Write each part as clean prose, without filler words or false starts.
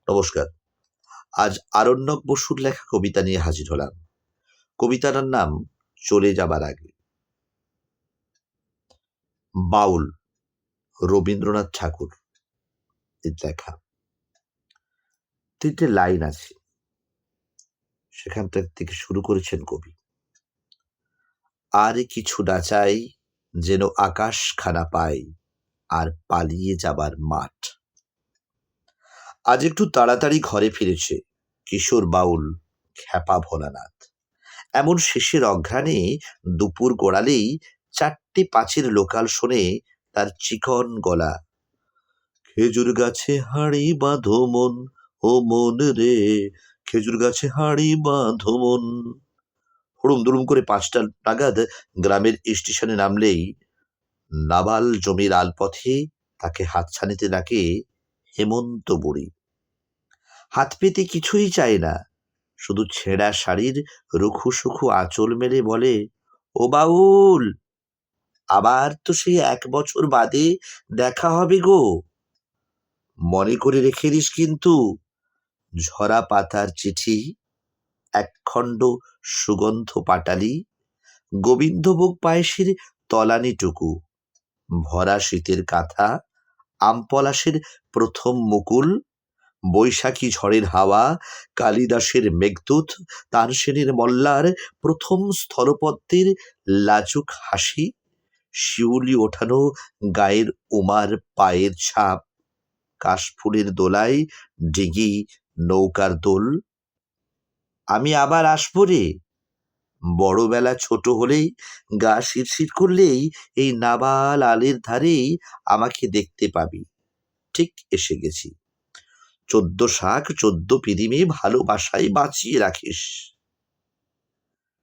নমস্কার। আজ আরণ্যক বসুর লেখা কবিতা নিয়ে হাজির হলাম। কবিতাটার নাম চলে যাবার আগে। বাউল রবীন্দ্রনাথ ঠাকুর এর লেখা। 3টে লাইন আছে, সেখানটার থেকে শুরু করেছেন কবি। আর কিছু না চাই, যেন আকাশ খানা পাই, আর পালিয়ে যাবার মাঠ। আজ একটু তাড়াতাড়ি ঘরে ফিরেছে কিশোর বাউল খ্যাপা ভোলানাথ। এমন শেষের অঘ্রাণে দুপুর গড়ালেই 4টে-5-এর লোকাল শোনে তার চিকন গলা। খেজুর গাছে হাঁড়ি বাঁধো মন, ও মন রে, খেজুর গাছে হাঁড়ি বাঁধো মন। হুড়ুম দুড়ুম করে 5টা নাগাদ গ্রামের স্টেশনে নামলেই নাবাল জমির আলপথে তাকে হাতছানিতে ডাকে হেমন্ত বুড়ি। হাত পেতে কিছুই চায় না, শুধু ছেঁড়া শাড়ির রুখু সুখু আঁচল মেলে বলে, ও বাউল, আবার তো সেই 1 বছর বাদে দেখা হবে গো। মনে করে রেখে দিস কিন্তু, ঝরা পাতার চিঠি, একখণ্ড সুগন্ধ পাটালি, গোবিন্দভোগ পায়েসের তলানিটুকু, ভরা শীতের কাঁথা, আমপলাশের প্রথম মুকুল, বৈশাখী ঝড়ের হাওয়া, কালিদাসের মেঘদূত, তানসেনের মল্লার প্রথম স্থলপদ্মের লাজুক হাসি, শিউলি ওঠানো গায়ের উমার পায়ের ছাপ, কাশফুলের দোলায় ডিঙি নৌকার দোল। আমি আবার আসবো রে, বড়বেলা ছোট হলেই, গা শিরশির করলেই এই নাবাল আলের ধারেই আমাকে দেখতে পাবি। ঠিক এসে গেছি। 14 শাক 14 পিদিমে ভালোবাসায় বাঁচিয়ে রাখিস।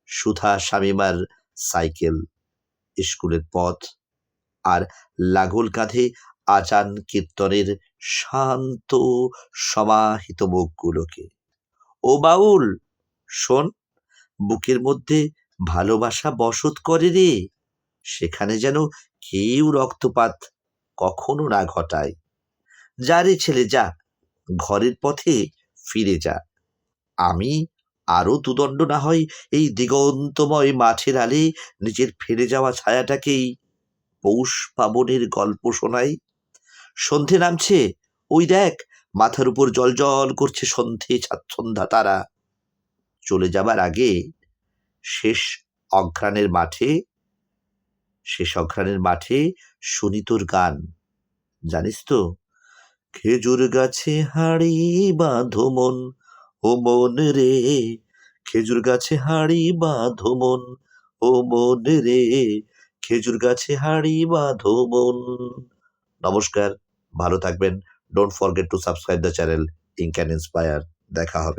সুধা শামিমার সাইকেল, স্কুলের পথ, আর লাগল কাঁধে আজান কীর্তনের শান্ত সমাহিত মুখগুলোকে। ও বাউল, শোন, বুকের মধ্যে ভালোবাসা বসত করে রে, সেখানে যেন কেউ রক্তপাত কখনো না ঘটায়। যা রে ছেলে যা, ঘরের পথে ফিরে যা। আমি আরো দুদণ্ড না হয় এই দিগন্তময় মাঠের আলে নিজের ফেলে যাওয়া ছায়াটাকেই পৌষ পাবনের গল্প শোনাই। সন্ধে নামছে, ওই দেখ, মাথার উপর জল করছে সন্ধ্যা তারা। চলে যাবার আগে শেষ অঘ্রাণের মাঠে শুনি তোর গান, জানিস তো? খেজুর গাছে হাঁড়ি বাঁধো মন, ও মন রে, খেজুর গাছে হাঁড়ি বাঁধো মন, ও মন রে, খেজুর গাছে হাঁড়ি বাঁধো মন। নমস্কার, ভালো থাকবেন। Don't forget to subscribe the channel ink and inspire. দেখা হবে।